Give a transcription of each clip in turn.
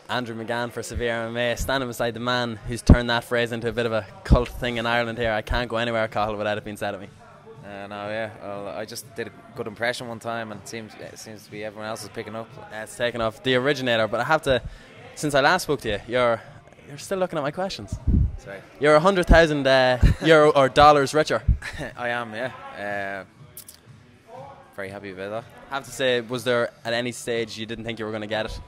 Andrew McGann for SevereMMA, standing beside the man who's turned that phrase into a bit of a cult thing in Ireland here. I can't go anywhere, Cathal, without it being said at me. No, yeah. Well, I just did a good impression one time, and it seems to be everyone else is picking up. It's taken off. The originator, but I have to, since I last spoke to you, you're still looking at my questions. Sorry. You're 100,000 euro or dollars richer. I am, yeah. Very happy about that. I have to say, was there at any stage you didn't think you were going to get it?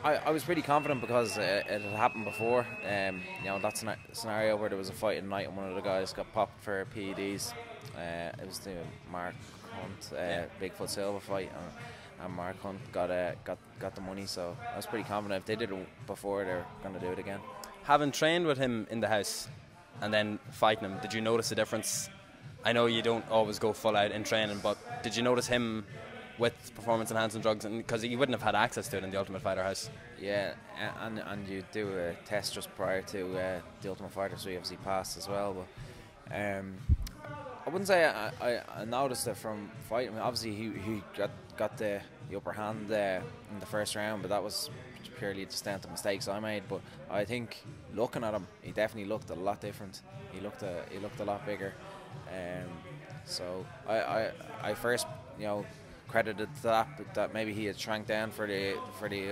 I was pretty confident because it had happened before. That scenario where there was a fight at night and one of the guys got popped for PEDs. It was the Mark Hunt Bigfoot Silva fight, and Mark Hunt got the money. So I was pretty confident if they did it before, they were going to do it again. Having trained with him in the house and then fighting him, did you notice a difference? I know you don't always go full out in training, but did you notice him with performance enhancing drugs? And because you wouldn't have had access to it in the Ultimate Fighter house. Yeah, and you do a test just prior to the Ultimate Fighter, so you obviously passed as well. But I wouldn't say I noticed it from fighting. I mean, obviously he got the upper hand in the first round, but that was purely just down to mistakes I made. But I think looking at him, he definitely looked a lot different. He looked a lot bigger. So I first credited that maybe he had shrank down for the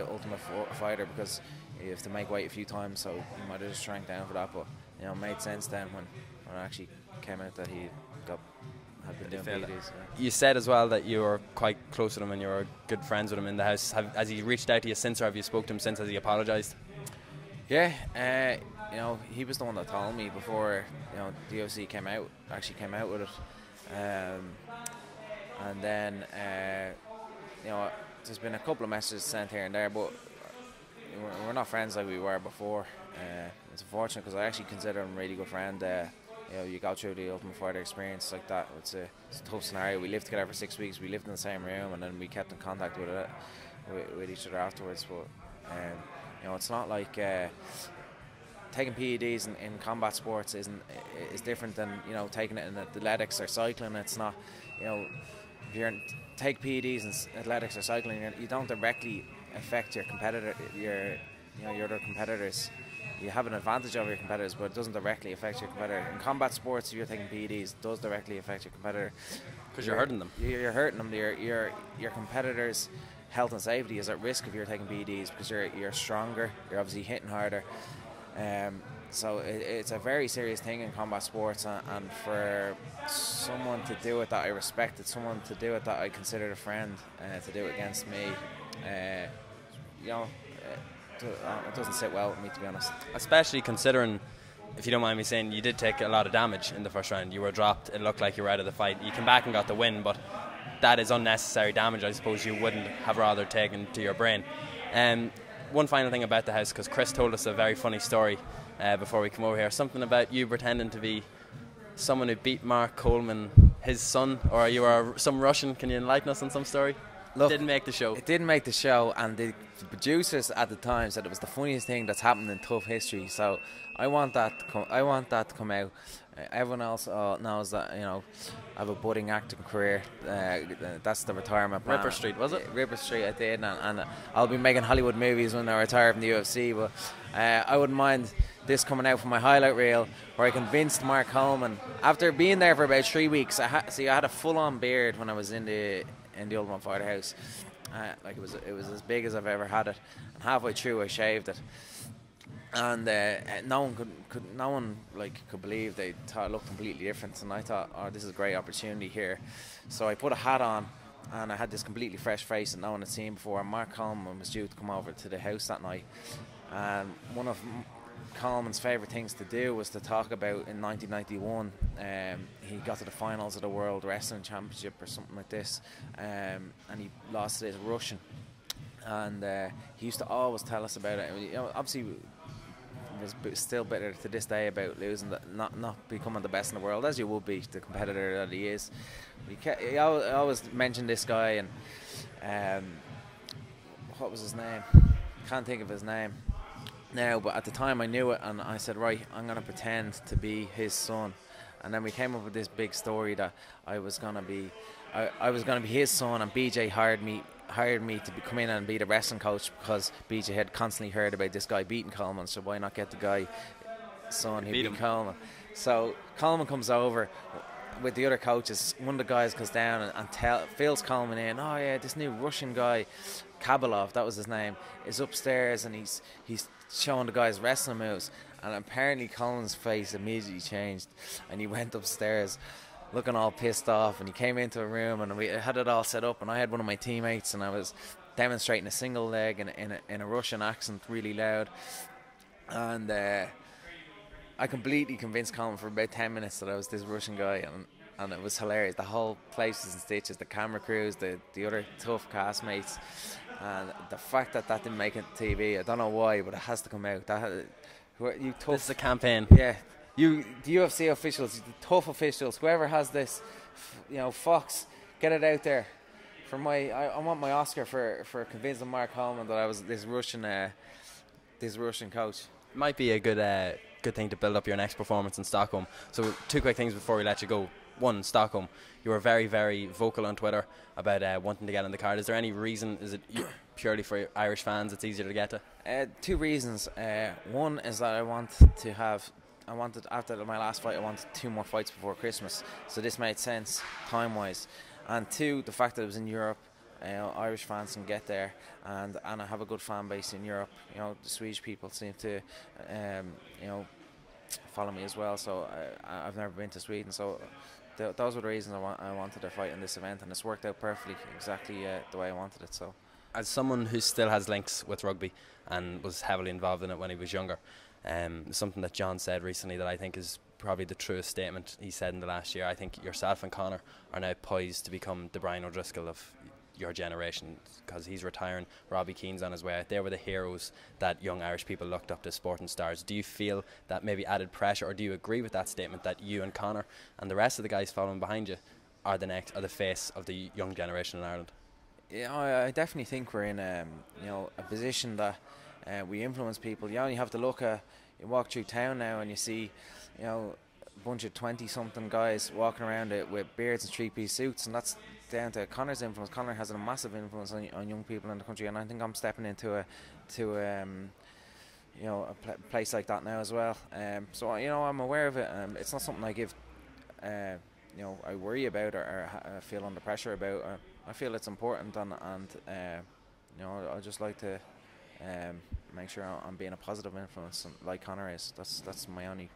Ultimate Fighter, because you have to make weight a few times, so he might have just shrank down for that. But it made sense then when it actually came out that he had been doing PEDs. You said as well that you were quite close with him and you were good friends with him in the house. Has he reached out to you since, or have you spoke to him since? Has he apologised? Yeah, he was the one that told me before the UFC came out with it. And then, there's been a couple of messages sent here and there, but we're not friends like we were before. It's unfortunate because I actually consider him a really good friend. You go through the Ultimate Fighter experience like that. It's a tough scenario. We lived together for 6 weeks. We lived in the same room, and then we kept in contact with each other afterwards. But it's not like taking PEDs in combat sports is different than taking it in athletics or cycling. It's not if you take PEDs in athletics or cycling, you don't directly affect your competitor, your other competitors. You have an advantage over your competitors, but it doesn't directly affect your competitor. In combat sports, if you're taking PEDs, it does directly affect your competitor. Because you're hurting them. You're hurting them. Your competitors' health and safety is at risk if you're taking PEDs, because you're stronger. You're obviously hitting harder. So it's a very serious thing in combat sports, and for someone to do it that I respected, someone to do it that I considered a friend, to do it against me, it doesn't sit well with me, to be honest. Especially considering, if you don't mind me saying, you did take a lot of damage in the first round. You were dropped. It looked like you were out of the fight. You came back and got the win, but that is unnecessary damage, I suppose you wouldn't have rather taken to your brain. One final thing about the house, because Chris told us a very funny story before we come over here. Something about you pretending to be someone who beat Mark Coleman, his son, or you are some Russian. Can you enlighten us on some story? Look, it didn't make the show. It didn't make the show, and the producers at the time said it was the funniest thing that's happened in tough history. So I want that to come out. Everyone else knows that I have a budding acting career. That's the retirement plan. Ripper Street, was it? Ripper Street, I did, and I'll be making Hollywood movies when I retire from the UFC. But I wouldn't mind this coming out from my highlight reel, where I convinced Mark Coleman, after being there for about 3 weeks. I had a full-on beard when I was in the Ultimate Fighter house. Like it was as big as I've ever had it. And halfway through, I shaved it. And no one could believe. They thought it looked completely different, and I thought, oh, this is a great opportunity here. So I put a hat on, and I had this completely fresh face that no one had seen before. And Mark Coleman was due to come over to the house that night, and one of Coleman's favourite things to do was to talk about in 1991. He got to the finals of the World Wrestling Championship or something like this, and he lost to this Russian. And he used to always tell us about it. Obviously, was still bitter to this day about losing, not becoming the best in the world, as you would be, the competitor that he is. But he always mentioned this guy, and what was his name? Can't think of his name now, but at the time I knew it, and I said, right, I'm going to pretend to be his son. And then we came up with this big story that I was going to be his son, and BJ hired me hired me to come in and be the wrestling coach because BJ had constantly heard about this guy beating Coleman, so why not get the guy son who beat Coleman. So Coleman comes over with the other coaches. One of the guys goes down and fills Coleman in. Oh yeah, this new Russian guy, Kabalov, that was his name, is upstairs and he's showing the guys wrestling moves. And apparently Coleman's face immediately changed, and he went upstairs looking all pissed off. And he came into a room and we had it all set up. And I had one of my teammates, and I was demonstrating a single leg in a Russian accent, really loud. And I completely convinced Coleman for about 10 minutes that I was this Russian guy, and it was hilarious. The whole place was in stitches, the camera crews, the other tough castmates, and the fact that didn't make it to TV, I don't know why, but it has to come out. This is a campaign. Yeah, the UFC officials, the tough officials, whoever has this, Fox, get it out there. I want my Oscar for convincing Mark Coleman that I was this Russian coach. Might be a good thing to build up your next performance in Stockholm. So 2 quick things before we let you go. One, Stockholm. You were very, very vocal on Twitter about wanting to get on the card. Is there any reason? Is it purely for Irish fans it's easier to get to? 2 reasons. One is that I wanted after my last fight, I wanted 2 more fights before Christmas, so this made sense time-wise. And 2, the fact that it was in Europe. Irish fans can get there, and I have a good fan base in Europe. The Swedish people seem to follow me as well, so I've never been to Sweden, so those were the reasons I wanted to fight in this event, and it's worked out perfectly, exactly the way I wanted it. So, as someone who still has links with rugby and was heavily involved in it when he was younger, something that John said recently that I think is probably the truest statement he said in the last year. I think yourself and Conor are now poised to become the Brian O'Driscoll of your generation, because he's retiring. Robbie Keane's on his way out. They were the heroes that young Irish people looked up to, sporting stars. Do you feel that maybe added pressure, or do you agree with that statement that you and Conor and the rest of the guys following behind you are the face of the young generation in Ireland? Yeah, I definitely think we're in a position that we influence people. You only have to you walk through town now and you see a bunch of 20-something guys walking around with beards and 3-piece suits, and that's down to Conor's influence. Conor has a massive influence on young people in the country, and I think I'm stepping into a place like that now as well. So I'm aware of it. It's not something I give I worry about or I feel under pressure about. I feel it's important, and I just like to make sure I'm being a positive influence like Conor is. That's my only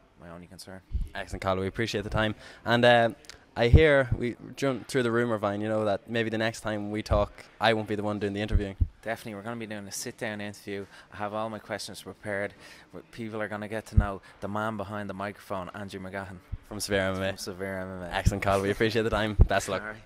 concern. Excellent, Cathal. We appreciate the time, and I hear we jumped through the rumour vine, that maybe the next time we talk, I won't be the one doing the interviewing. Definitely, we're going to be doing a sit-down interview. I have all my questions prepared. People are going to get to know the man behind the microphone, Andrew McGahan from SevereMMA. From SevereMMA. Excellent, Cathal. We appreciate the time. Best of luck.